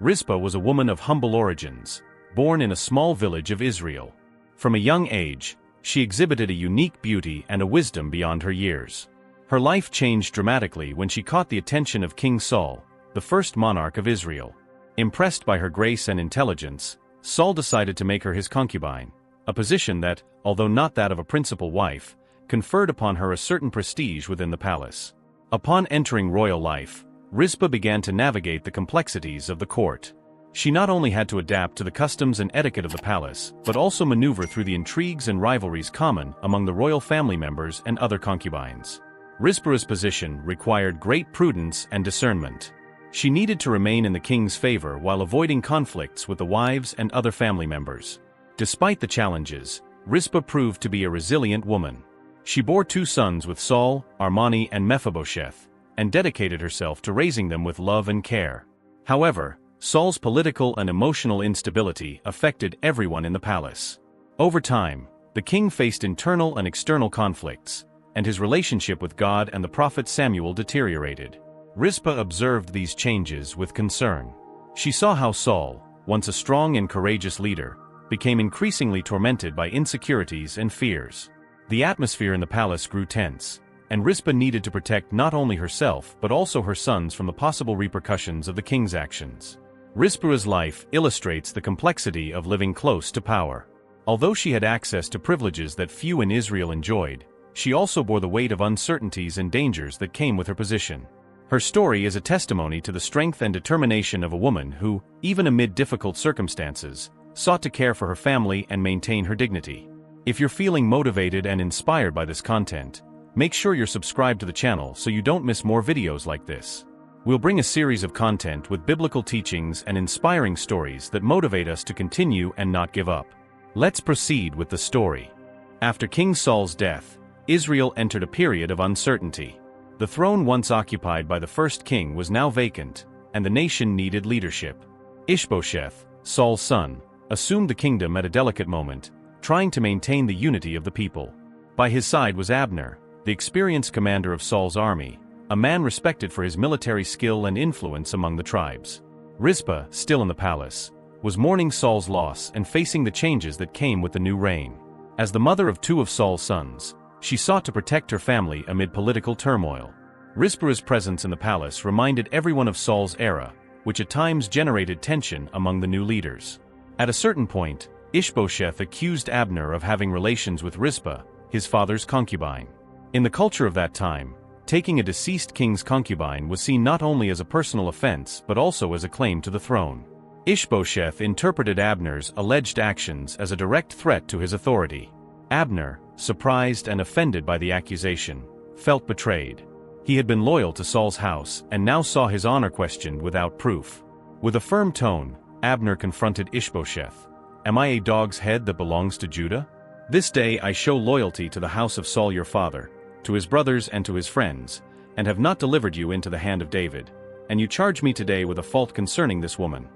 Rizpah was a woman of humble origins, born in a small village of Israel. From a young age, she exhibited a unique beauty and a wisdom beyond her years. Her life changed dramatically when she caught the attention of King Saul, the first monarch of Israel. Impressed by her grace and intelligence, Saul decided to make her his concubine, a position that, although not that of a principal wife, conferred upon her a certain prestige within the palace. Upon entering royal life, Rizpah began to navigate the complexities of the court. She not only had to adapt to the customs and etiquette of the palace, but also maneuver through the intrigues and rivalries common among the royal family members and other concubines. Rizpah's position required great prudence and discernment. She needed to remain in the king's favor while avoiding conflicts with the wives and other family members. Despite the challenges, Rizpah proved to be a resilient woman. She bore 2 sons with Saul, Armani and Mephibosheth, and dedicated herself to raising them with love and care. However, Saul's political and emotional instability affected everyone in the palace. Over time, the king faced internal and external conflicts, and his relationship with God and the prophet Samuel deteriorated. Rizpah observed these changes with concern. She saw how Saul, once a strong and courageous leader, became increasingly tormented by insecurities and fears. The atmosphere in the palace grew tense, and Rizpah needed to protect not only herself but also her sons from the possible repercussions of the king's actions. Rizpah's life illustrates the complexity of living close to power. Although she had access to privileges that few in Israel enjoyed, she also bore the weight of uncertainties and dangers that came with her position. Her story is a testimony to the strength and determination of a woman who, even amid difficult circumstances, sought to care for her family and maintain her dignity. If you're feeling motivated and inspired by this content, make sure you're subscribed to the channel so you don't miss more videos like this. We'll bring a series of content with biblical teachings and inspiring stories that motivate us to continue and not give up. Let's proceed with the story. After King Saul's death, Israel entered a period of uncertainty. The throne once occupied by the first king was now vacant, and the nation needed leadership. Ishbosheth, Saul's son, assumed the kingdom at a delicate moment, trying to maintain the unity of the people. By his side was Abner, the experienced commander of Saul's army, a man respected for his military skill and influence among the tribes. Rizpah, still in the palace, was mourning Saul's loss and facing the changes that came with the new reign. As the mother of 2 of Saul's sons, she sought to protect her family amid political turmoil. Rizpah's presence in the palace reminded everyone of Saul's era, which at times generated tension among the new leaders. At a certain point, Ishbosheth accused Abner of having relations with Rizpah, his father's concubine. In the culture of that time, taking a deceased king's concubine was seen not only as a personal offense but also as a claim to the throne. Ishbosheth interpreted Abner's alleged actions as a direct threat to his authority. Abner, surprised and offended by the accusation, felt betrayed. He had been loyal to Saul's house and now saw his honor questioned without proof. With a firm tone, Abner confronted Ishbosheth. "Am I a dog's head that belongs to Judah? This day I show loyalty to the house of Saul your father, to his brothers and to his friends, and have not delivered you into the hand of David, and you charge me today with a fault concerning this woman."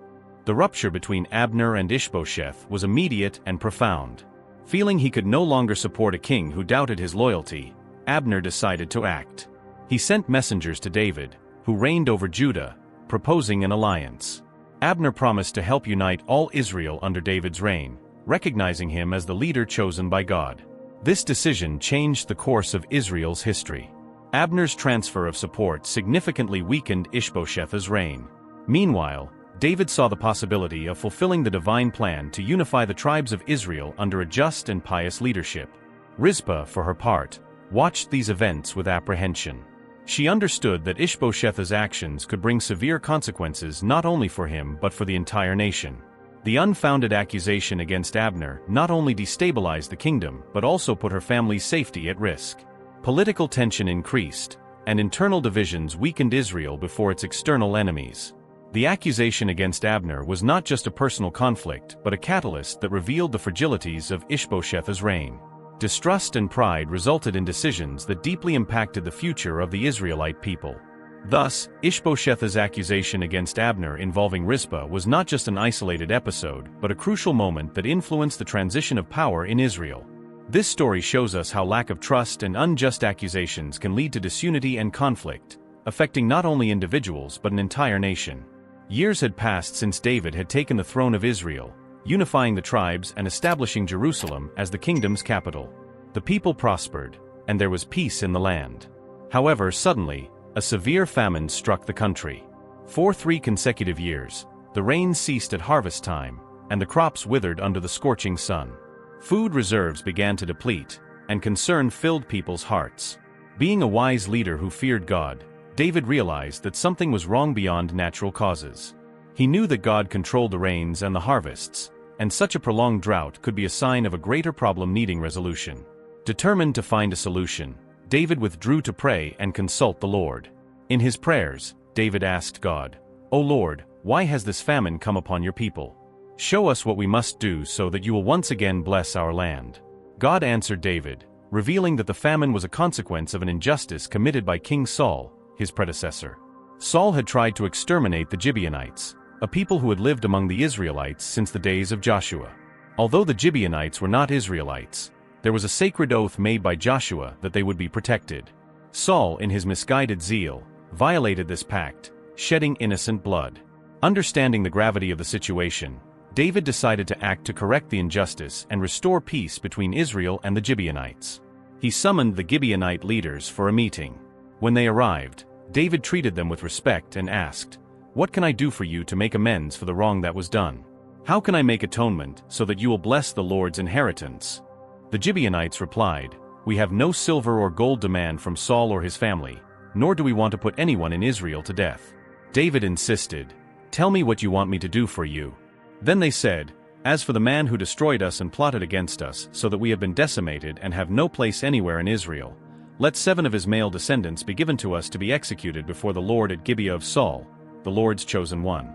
The rupture between Abner and Ishbosheth was immediate and profound. Feeling he could no longer support a king who doubted his loyalty, Abner decided to act. He sent messengers to David, who reigned over Judah, proposing an alliance. Abner promised to help unite all Israel under David's reign, recognizing him as the leader chosen by God. This decision changed the course of Israel's history. Abner's transfer of support significantly weakened Ishbosheth's reign. Meanwhile, David saw the possibility of fulfilling the divine plan to unify the tribes of Israel under a just and pious leadership. Rizpah, for her part, watched these events with apprehension. She understood that Ishbosheth's actions could bring severe consequences not only for him but for the entire nation. The unfounded accusation against Abner not only destabilized the kingdom but also put her family's safety at risk. Political tension increased, and internal divisions weakened Israel before its external enemies. The accusation against Abner was not just a personal conflict but a catalyst that revealed the fragilities of Ishbosheth's reign. Distrust and pride resulted in decisions that deeply impacted the future of the Israelite people. Thus, Ishbosheth's accusation against Abner involving Rizpah was not just an isolated episode but a crucial moment that influenced the transition of power in Israel. This story shows us how lack of trust and unjust accusations can lead to disunity and conflict, affecting not only individuals but an entire nation. Years had passed since David had taken the throne of Israel, unifying the tribes and establishing Jerusalem as the kingdom's capital. The people prospered, and there was peace in the land. However, suddenly, a severe famine struck the country. For 3 consecutive years, the rain ceased at harvest time, and the crops withered under the scorching sun. Food reserves began to deplete, and concern filled people's hearts. Being a wise leader who feared God, David realized that something was wrong beyond natural causes. He knew that God controlled the rains and the harvests, and such a prolonged drought could be a sign of a greater problem needing resolution. Determined to find a solution, David withdrew to pray and consult the Lord. In his prayers, David asked God, "O Lord, why has this famine come upon your people? Show us what we must do so that you will once again bless our land." God answered David, revealing that the famine was a consequence of an injustice committed by King Saul, his predecessor. Saul had tried to exterminate the Gibeonites, a people who had lived among the Israelites since the days of Joshua. Although the Gibeonites were not Israelites, there was a sacred oath made by Joshua that they would be protected. Saul, in his misguided zeal, violated this pact, shedding innocent blood. Understanding the gravity of the situation, David decided to act to correct the injustice and restore peace between Israel and the Gibeonites. He summoned the Gibeonite leaders for a meeting. When they arrived, David treated them with respect and asked, "What can I do for you to make amends for the wrong that was done? How can I make atonement so that you will bless the Lord's inheritance?" The Gibeonites replied, "We have no silver or gold demand from Saul or his family, nor do we want to put anyone in Israel to death." David insisted, "Tell me what you want me to do for you." Then they said, "As for the man who destroyed us and plotted against us so that we have been decimated and have no place anywhere in Israel, let 7 of his male descendants be given to us to be executed before the Lord at Gibeah of Saul, the Lord's chosen one."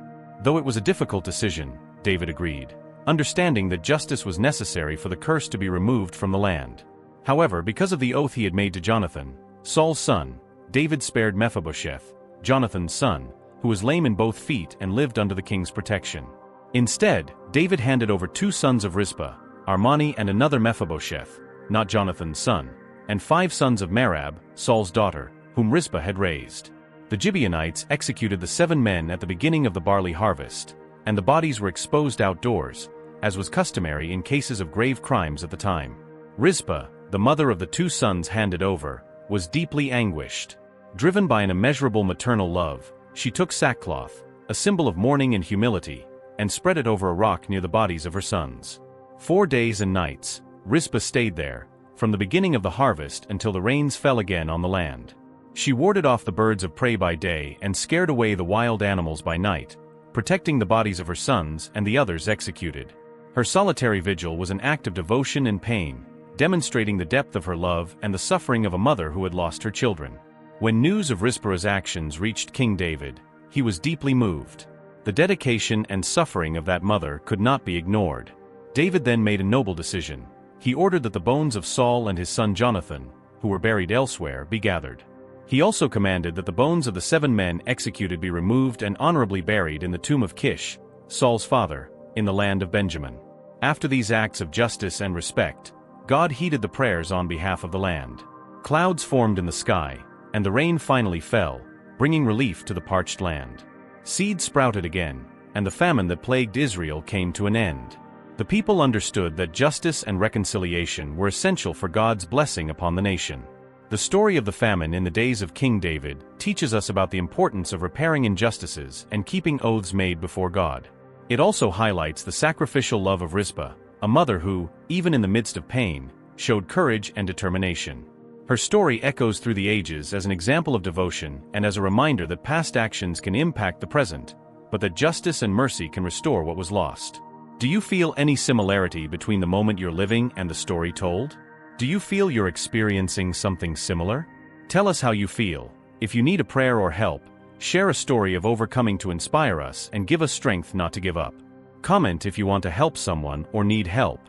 Though it was a difficult decision, David agreed, understanding that justice was necessary for the curse to be removed from the land. However, because of the oath he had made to Jonathan, Saul's son, David spared Mephibosheth, Jonathan's son, who was lame in both feet and lived under the king's protection. Instead, David handed over 2 sons of Rizpah, Armani and another Mephibosheth, not Jonathan's son, and 5 sons of Merab, Saul's daughter, whom Rizpah had raised. The Gibeonites executed the 7 men at the beginning of the barley harvest, and the bodies were exposed outdoors, as was customary in cases of grave crimes at the time. Rizpah, the mother of the 2 sons handed over, was deeply anguished. Driven by an immeasurable maternal love, she took sackcloth, a symbol of mourning and humility, and spread it over a rock near the bodies of her sons. 4 days and nights, Rizpah stayed there, from the beginning of the harvest until the rains fell again on the land. She warded off the birds of prey by day and scared away the wild animals by night, protecting the bodies of her sons and the others executed. Her solitary vigil was an act of devotion and pain, demonstrating the depth of her love and the suffering of a mother who had lost her children. When news of Rizpah's actions reached King David, he was deeply moved. The dedication and suffering of that mother could not be ignored. David then made a noble decision. He ordered that the bones of Saul and his son Jonathan, who were buried elsewhere, be gathered. He also commanded that the bones of the 7 men executed be removed and honorably buried in the tomb of Kish, Saul's father, in the land of Benjamin. After these acts of justice and respect, God heeded the prayers on behalf of the land. Clouds formed in the sky, and the rain finally fell, bringing relief to the parched land. Seed sprouted again, and the famine that plagued Israel came to an end. The people understood that justice and reconciliation were essential for God's blessing upon the nation. The story of the famine in the days of King David teaches us about the importance of repairing injustices and keeping oaths made before God. It also highlights the sacrificial love of Rizpah, a mother who, even in the midst of pain, showed courage and determination. Her story echoes through the ages as an example of devotion and as a reminder that past actions can impact the present, but that justice and mercy can restore what was lost. Do you feel any similarity between the moment you're living and the story told? Do you feel you're experiencing something similar? Tell us how you feel. If you need a prayer or help, share a story of overcoming to inspire us and give us strength not to give up. Comment if you want to help someone or need help.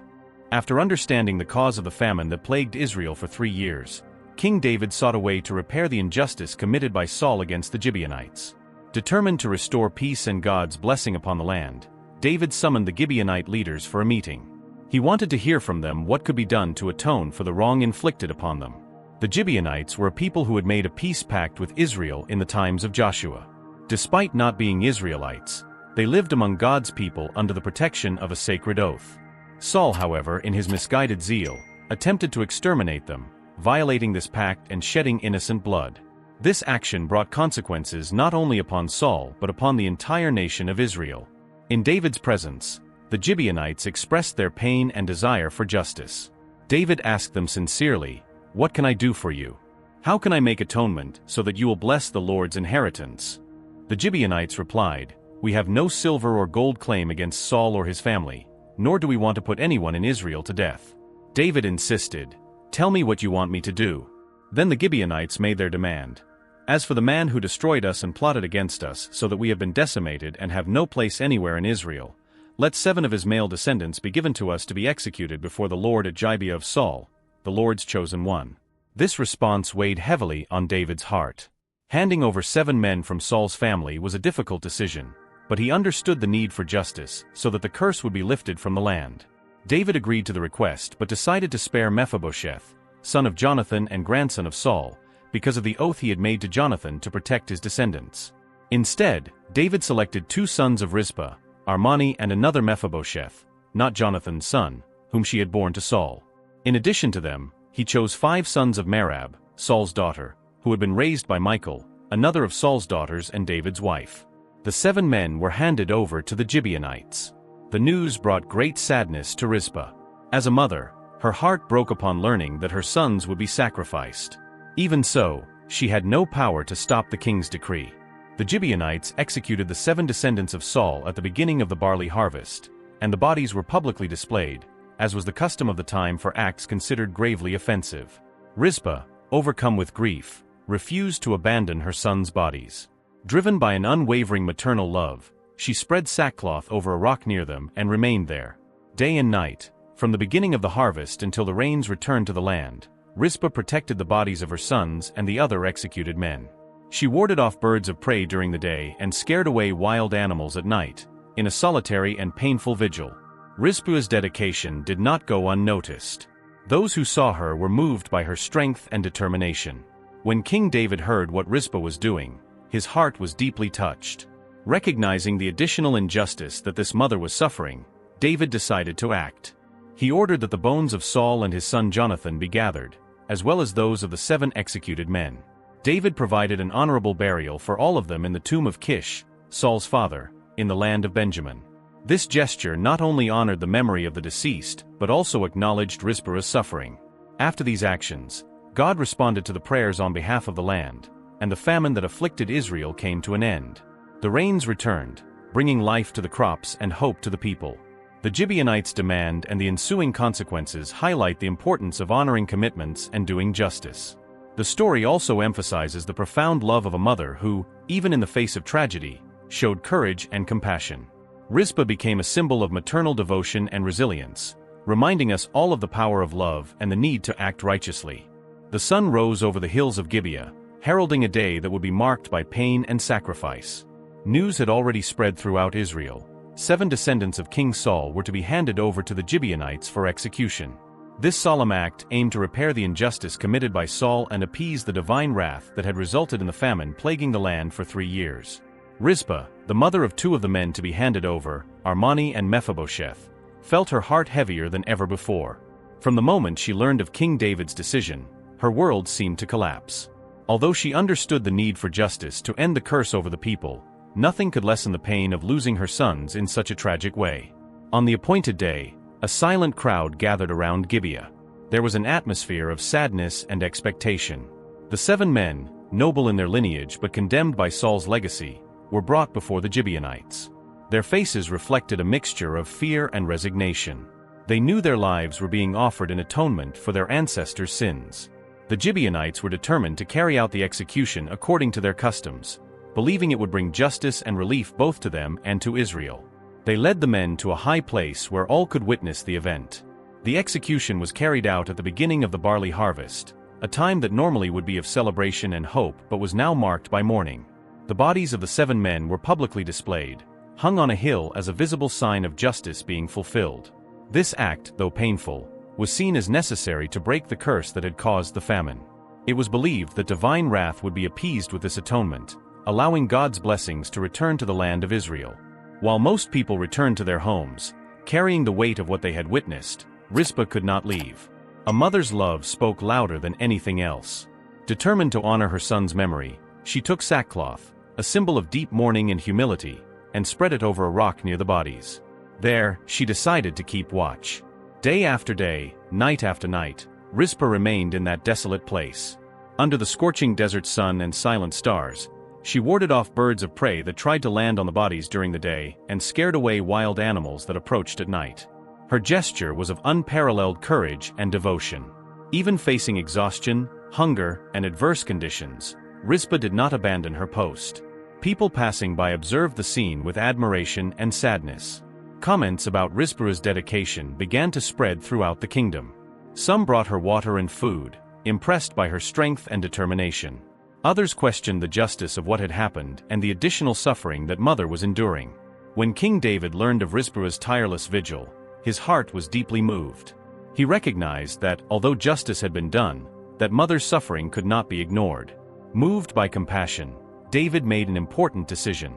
After understanding the cause of the famine that plagued Israel for 3 years, King David sought a way to repair the injustice committed by Saul against the Gibeonites. Determined to restore peace and God's blessing upon the land, David summoned the Gibeonite leaders for a meeting. He wanted to hear from them what could be done to atone for the wrong inflicted upon them. The Gibeonites were a people who had made a peace pact with Israel in the times of Joshua. Despite not being Israelites, they lived among God's people under the protection of a sacred oath. Saul, however, in his misguided zeal, attempted to exterminate them, violating this pact and shedding innocent blood. This action brought consequences not only upon Saul but upon the entire nation of Israel. In David's presence, the Gibeonites expressed their pain and desire for justice. David asked them sincerely, "What can I do for you? How can I make atonement so that you will bless the Lord's inheritance?" The Gibeonites replied, "We have no silver or gold claim against Saul or his family, nor do we want to put anyone in Israel to death." David insisted, "Tell me what you want me to do." Then the Gibeonites made their demand. "As for the man who destroyed us and plotted against us so that we have been decimated and have no place anywhere in Israel, let 7 of his male descendants be given to us to be executed before the Lord at Gibeah of Saul, the Lord's chosen one." This response weighed heavily on David's heart. Handing over 7 men from Saul's family was a difficult decision, but he understood the need for justice so that the curse would be lifted from the land. David agreed to the request but decided to spare Mephibosheth, son of Jonathan and grandson of Saul, because of the oath he had made to Jonathan to protect his descendants. Instead, David selected 2 sons of Rizpah, Armani and another Mephibosheth, not Jonathan's son, whom she had borne to Saul. In addition to them, he chose 5 sons of Merab, Saul's daughter, who had been raised by Michal, another of Saul's daughters and David's wife. The 7 men were handed over to the Gibeonites. The news brought great sadness to Rizpah. As a mother, her heart broke upon learning that her sons would be sacrificed. Even so, she had no power to stop the king's decree. The Gibeonites executed the 7 descendants of Saul at the beginning of the barley harvest, and the bodies were publicly displayed, as was the custom of the time for acts considered gravely offensive. Rizpah, overcome with grief, refused to abandon her sons' bodies. Driven by an unwavering maternal love, she spread sackcloth over a rock near them and remained there. Day and night, from the beginning of the harvest until the rains returned to the land, Rizpah protected the bodies of her sons and the other executed men. She warded off birds of prey during the day and scared away wild animals at night, in a solitary and painful vigil. Rizpah's dedication did not go unnoticed. Those who saw her were moved by her strength and determination. When King David heard what Rizpah was doing, his heart was deeply touched. Recognizing the additional injustice that this mother was suffering, David decided to act. He ordered that the bones of Saul and his son Jonathan be gathered, as well as those of the 7 executed men. David provided an honorable burial for all of them in the tomb of Kish, Saul's father, in the land of Benjamin. This gesture not only honored the memory of the deceased, but also acknowledged Rizpah's suffering. After these actions, God responded to the prayers on behalf of the land, and the famine that afflicted Israel came to an end. The rains returned, bringing life to the crops and hope to the people. The Gibeonites' demand and the ensuing consequences highlight the importance of honoring commitments and doing justice. The story also emphasizes the profound love of a mother who, even in the face of tragedy, showed courage and compassion. Rizpah became a symbol of maternal devotion and resilience, reminding us all of the power of love and the need to act righteously. The sun rose over the hills of Gibeah, heralding a day that would be marked by pain and sacrifice. News had already spread throughout Israel. 7 descendants of King Saul were to be handed over to the Gibeonites for execution. This solemn act aimed to repair the injustice committed by Saul and appease the divine wrath that had resulted in the famine plaguing the land for 3 years. Rizpah, the mother of 2 of the men to be handed over, Armani and Mephibosheth, felt her heart heavier than ever before. From the moment she learned of King David's decision, her world seemed to collapse. Although she understood the need for justice to end the curse over the people, nothing could lessen the pain of losing her sons in such a tragic way. On the appointed day, a silent crowd gathered around Gibeah. There was an atmosphere of sadness and expectation. The 7 men, noble in their lineage but condemned by Saul's legacy, were brought before the Gibeonites. Their faces reflected a mixture of fear and resignation. They knew their lives were being offered in atonement for their ancestors' sins. The Gibeonites were determined to carry out the execution according to their customs, believing it would bring justice and relief both to them and to Israel. They led the men to a high place where all could witness the event. The execution was carried out at the beginning of the barley harvest, a time that normally would be of celebration and hope but was now marked by mourning. The bodies of the 7 men were publicly displayed, hung on a hill as a visible sign of justice being fulfilled. This act, though painful, was seen as necessary to break the curse that had caused the famine. It was believed that divine wrath would be appeased with this atonement, allowing God's blessings to return to the land of Israel. While most people returned to their homes, carrying the weight of what they had witnessed, Rizpah could not leave. A mother's love spoke louder than anything else. Determined to honor her son's memory, she took sackcloth, a symbol of deep mourning and humility, and spread it over a rock near the bodies. There, she decided to keep watch. Day after day, night after night, Rizpah remained in that desolate place. Under the scorching desert sun and silent stars, she warded off birds of prey that tried to land on the bodies during the day and scared away wild animals that approached at night. Her gesture was of unparalleled courage and devotion. Even facing exhaustion, hunger, and adverse conditions, Rizpah did not abandon her post. People passing by observed the scene with admiration and sadness. Comments about Rizpah's dedication began to spread throughout the kingdom. Some brought her water and food, impressed by her strength and determination. Others questioned the justice of what had happened and the additional suffering that mother was enduring. When King David learned of Rizpah's tireless vigil, his heart was deeply moved. He recognized that, although justice had been done, that mother's suffering could not be ignored. Moved by compassion, David made an important decision.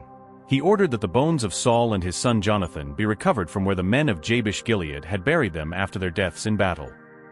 He ordered that the bones of Saul and his son Jonathan be recovered from where the men of Jabesh Gilead had buried them after their deaths in battle.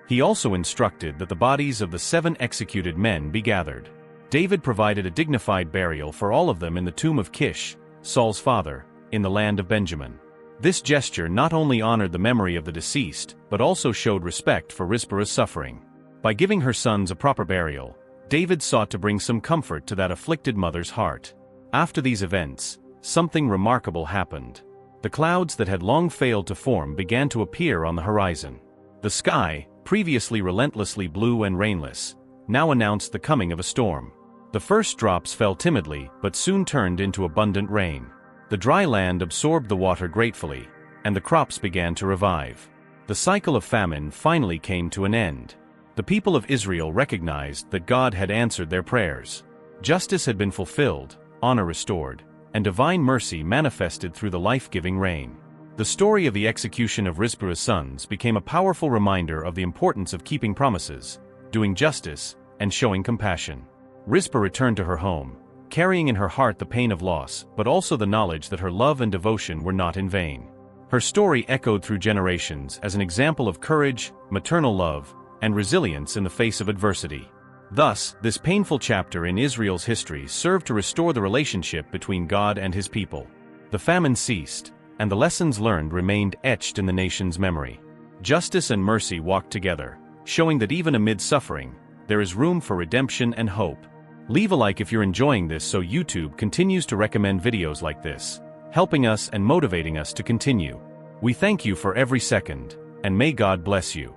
He also instructed that the bodies of the 7 executed men be gathered. David provided a dignified burial for all of them in the tomb of Kish, Saul's father, in the land of Benjamin. This gesture not only honored the memory of the deceased, but also showed respect for Rizpah's suffering. By giving her sons a proper burial, David sought to bring some comfort to that afflicted mother's heart. After these events, something remarkable happened. The clouds that had long failed to form began to appear on the horizon. The sky, previously relentlessly blue and rainless, now announced the coming of a storm. The first drops fell timidly but soon turned into abundant rain. The dry land absorbed the water gratefully, and the crops began to revive. The cycle of famine finally came to an end. The people of Israel recognized that God had answered their prayers. Justice had been fulfilled, honor restored, and divine mercy manifested through the life-giving rain. The story of the execution of Rizpah's sons became a powerful reminder of the importance of keeping promises, doing justice, and showing compassion. Rizpah returned to her home, carrying in her heart the pain of loss, but also the knowledge that her love and devotion were not in vain. Her story echoed through generations as an example of courage, maternal love, and resilience in the face of adversity. Thus, this painful chapter in Israel's history served to restore the relationship between God and his people. The famine ceased, and the lessons learned remained etched in the nation's memory. Justice and mercy walked together, showing that even amid suffering, there is room for redemption and hope. Leave a like if you're enjoying this so YouTube continues to recommend videos like this, helping us and motivating us to continue. We thank you for every second, and may God bless you.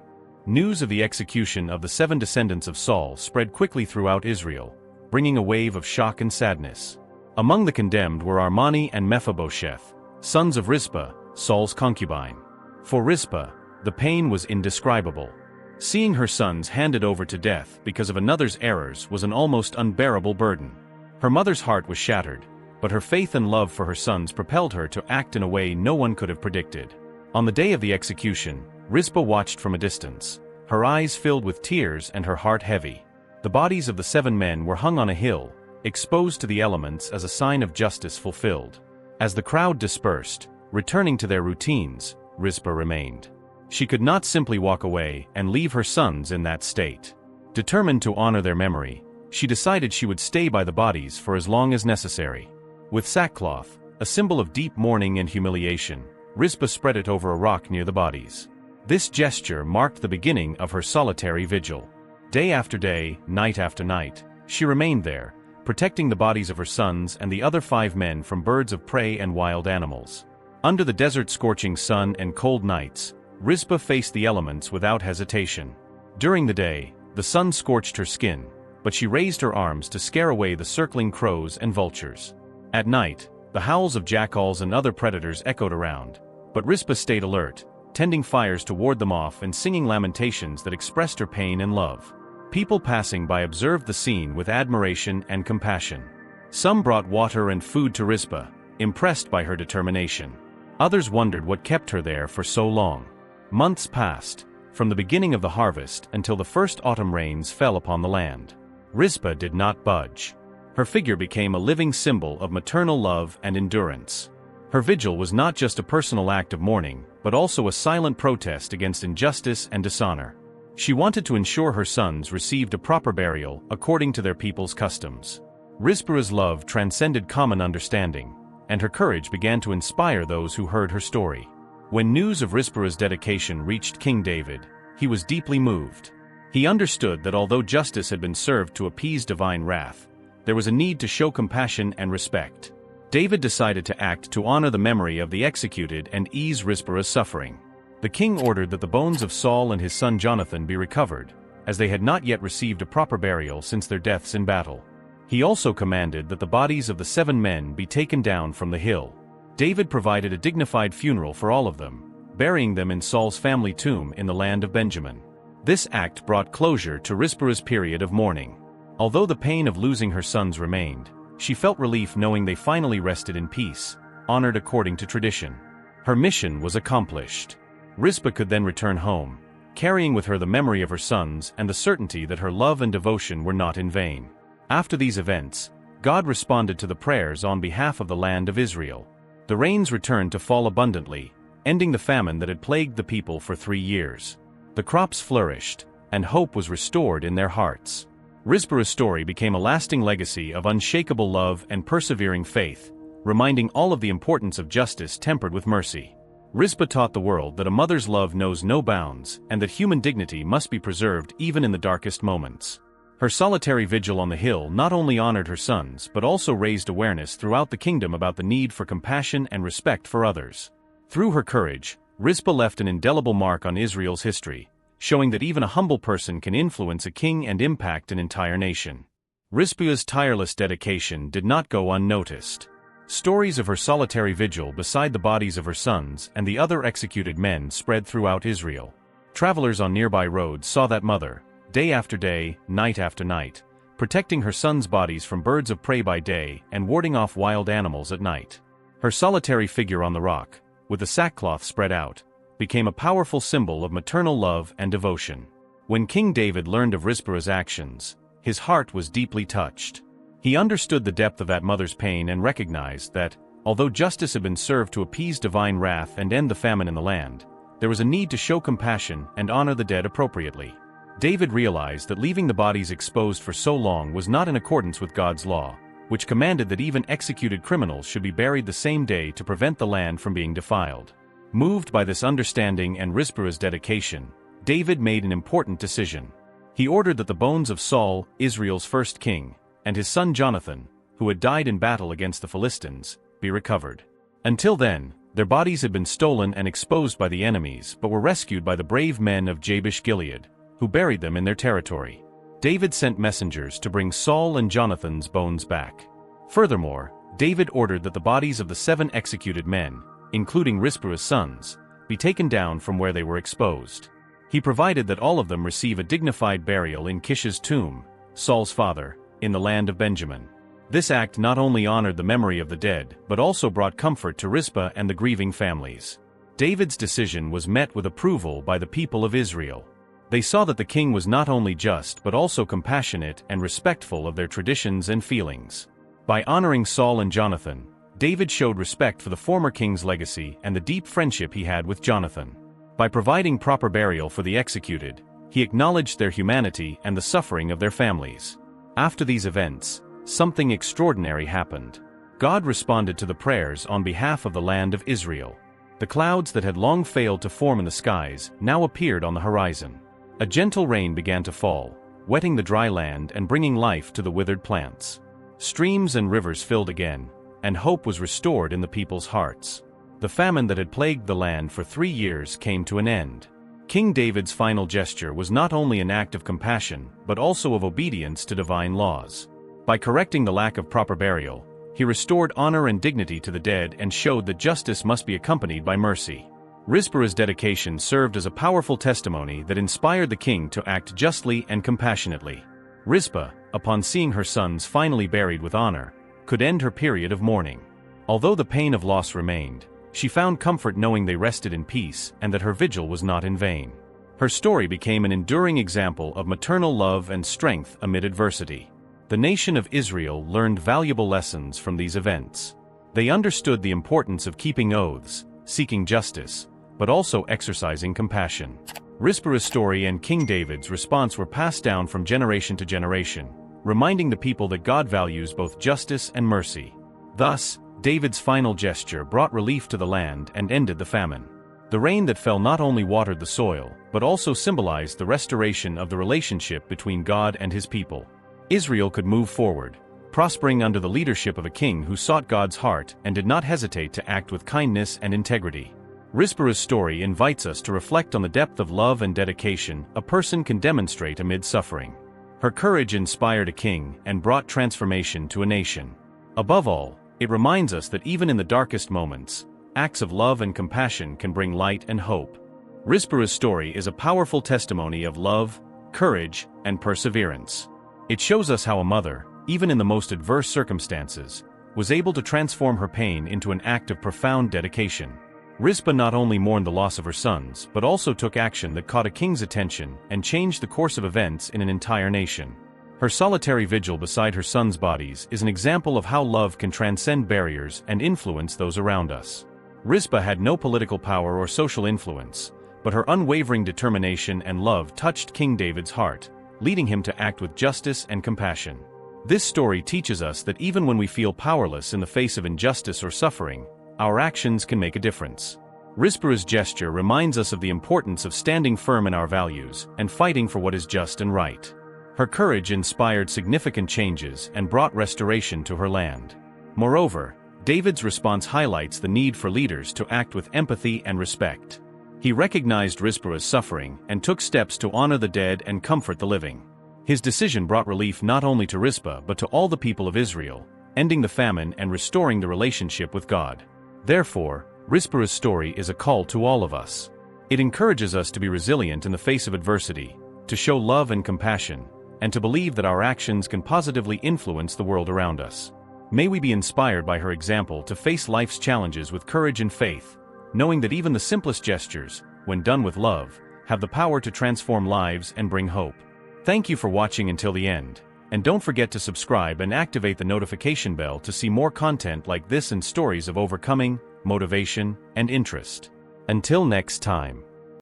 News of the execution of the 7 descendants of Saul spread quickly throughout Israel, bringing a wave of shock and sadness. Among the condemned were Armani and Mephibosheth, sons of Rizpah, Saul's concubine. For Rizpah, the pain was indescribable. Seeing her sons handed over to death because of another's errors was an almost unbearable burden. Her mother's heart was shattered, but her faith and love for her sons propelled her to act in a way no one could have predicted. On the day of the execution, Rizpah watched from a distance, her eyes filled with tears and her heart heavy. The bodies of the 7 men were hung on a hill, exposed to the elements as a sign of justice fulfilled. As the crowd dispersed, returning to their routines, Rizpah remained. She could not simply walk away and leave her sons in that state. Determined to honor their memory, she decided she would stay by the bodies for as long as necessary. With sackcloth, a symbol of deep mourning and humiliation, Rizpah spread it over a rock near the bodies. This gesture marked the beginning of her solitary vigil. Day after day, night after night, she remained there, protecting the bodies of her sons and the other 5 men from birds of prey and wild animals. Under the desert's scorching sun and cold nights, Rizpah faced the elements without hesitation. During the day, the sun scorched her skin, but she raised her arms to scare away the circling crows and vultures. At night, the howls of jackals and other predators echoed around, but Rizpah stayed alert, tending fires to ward them off and singing lamentations that expressed her pain and love. People passing by observed the scene with admiration and compassion. Some brought water and food to Rizpah, impressed by her determination. Others wondered what kept her there for so long. Months passed, from the beginning of the harvest until the first autumn rains fell upon the land. Rizpah did not budge. Her figure became a living symbol of maternal love and endurance. Her vigil was not just a personal act of mourning, but also a silent protest against injustice and dishonor. She wanted to ensure her sons received a proper burial according to their people's customs. Rizpah's love transcended common understanding, and her courage began to inspire those who heard her story. When news of Rizpah's dedication reached King David, he was deeply moved. He understood that although justice had been served to appease divine wrath, there was a need to show compassion and respect. David decided to act to honor the memory of the executed and ease Rizpah's suffering. The king ordered that the bones of Saul and his son Jonathan be recovered, as they had not yet received a proper burial since their deaths in battle. He also commanded that the bodies of the 7 men be taken down from the hill. David provided a dignified funeral for all of them, burying them in Saul's family tomb in the land of Benjamin. This act brought closure to Rizpah's period of mourning. Although the pain of losing her sons remained, she felt relief knowing they finally rested in peace, honored according to tradition. Her mission was accomplished. Rizpah could then return home, carrying with her the memory of her sons and the certainty that her love and devotion were not in vain. After these events, God responded to the prayers on behalf of the land of Israel. The rains returned to fall abundantly, ending the famine that had plagued the people for 3 years. The crops flourished, and hope was restored in their hearts. Rizpah's story became a lasting legacy of unshakable love and persevering faith, reminding all of the importance of justice tempered with mercy. Rizpah taught the world that a mother's love knows no bounds and that human dignity must be preserved even in the darkest moments. Her solitary vigil on the hill not only honored her sons but also raised awareness throughout the kingdom about the need for compassion and respect for others. Through her courage, Rizpah left an indelible mark on Israel's history, showing that even a humble person can influence a king and impact an entire nation. Rizpah's tireless dedication did not go unnoticed. Stories of her solitary vigil beside the bodies of her sons and the other executed men spread throughout Israel. Travelers on nearby roads saw that mother, day after day, night after night, protecting her sons' bodies from birds of prey by day and warding off wild animals at night. Her solitary figure on the rock, with the sackcloth spread out, became a powerful symbol of maternal love and devotion. When King David learned of Rizpah's actions, his heart was deeply touched. He understood the depth of that mother's pain and recognized that, although justice had been served to appease divine wrath and end the famine in the land, there was a need to show compassion and honor the dead appropriately. David realized that leaving the bodies exposed for so long was not in accordance with God's law, which commanded that even executed criminals should be buried the same day to prevent the land from being defiled. Moved by this understanding and Rizpah's dedication, David made an important decision. He ordered that the bones of Saul, Israel's first king, and his son Jonathan, who had died in battle against the Philistines, be recovered. Until then, their bodies had been stolen and exposed by the enemies but were rescued by the brave men of Jabesh Gilead, who buried them in their territory. David sent messengers to bring Saul and Jonathan's bones back. Furthermore, David ordered that the bodies of the 7 executed men, including Rizpah's sons, be taken down from where they were exposed. He provided that all of them receive a dignified burial in Kish's tomb, Saul's father, in the land of Benjamin. This act not only honored the memory of the dead but also brought comfort to Rizpah and the grieving families. David's decision was met with approval by the people of Israel. They saw that the king was not only just but also compassionate and respectful of their traditions and feelings. By honoring Saul and Jonathan, David showed respect for the former king's legacy and the deep friendship he had with Jonathan. By providing proper burial for the executed, he acknowledged their humanity and the suffering of their families. After these events, something extraordinary happened. God responded to the prayers on behalf of the land of Israel. The clouds that had long failed to form in the skies now appeared on the horizon. A gentle rain began to fall, wetting the dry land and bringing life to the withered plants. Streams and rivers filled again, and hope was restored in the people's hearts. The famine that had plagued the land for 3 years came to an end. King David's final gesture was not only an act of compassion but also of obedience to divine laws. By correcting the lack of proper burial, he restored honor and dignity to the dead and showed that justice must be accompanied by mercy. Rizpah's dedication served as a powerful testimony that inspired the king to act justly and compassionately. Rizpah, upon seeing her sons finally buried with honor, could end her period of mourning. Although the pain of loss remained, she found comfort knowing they rested in peace and that her vigil was not in vain. Her story became an enduring example of maternal love and strength amid adversity. The nation of Israel learned valuable lessons from these events. They understood the importance of keeping oaths, seeking justice, but also exercising compassion. Rizpah's story and King David's response were passed down from generation to generation, reminding the people that God values both justice and mercy. Thus, David's final gesture brought relief to the land and ended the famine. The rain that fell not only watered the soil, but also symbolized the restoration of the relationship between God and his people. Israel could move forward, prospering under the leadership of a king who sought God's heart and did not hesitate to act with kindness and integrity. Rizpah's story invites us to reflect on the depth of love and dedication a person can demonstrate amid suffering. Her courage inspired a king and brought transformation to a nation. Above all, it reminds us that even in the darkest moments, acts of love and compassion can bring light and hope. Rizpah's story is a powerful testimony of love, courage, and perseverance. It shows us how a mother, even in the most adverse circumstances, was able to transform her pain into an act of profound dedication. Rizpah not only mourned the loss of her sons, but also took action that caught a king's attention and changed the course of events in an entire nation. Her solitary vigil beside her sons' bodies is an example of how love can transcend barriers and influence those around us. Rizpah had no political power or social influence, but her unwavering determination and love touched King David's heart, leading him to act with justice and compassion. This story teaches us that even when we feel powerless in the face of injustice or suffering, our actions can make a difference. Rizpah's gesture reminds us of the importance of standing firm in our values and fighting for what is just and right. Her courage inspired significant changes and brought restoration to her land. Moreover, David's response highlights the need for leaders to act with empathy and respect. He recognized Rizpah's suffering and took steps to honor the dead and comfort the living. His decision brought relief not only to Rizpah but to all the people of Israel, ending the famine and restoring the relationship with God. Therefore, Rizpah's story is a call to all of us. It encourages us to be resilient in the face of adversity, to show love and compassion, and to believe that our actions can positively influence the world around us. May we be inspired by her example to face life's challenges with courage and faith, knowing that even the simplest gestures, when done with love, have the power to transform lives and bring hope. Thank you for watching until the end, and don't forget to subscribe and activate the notification bell to see more content like this and stories of overcoming, motivation, and interest. Until next time.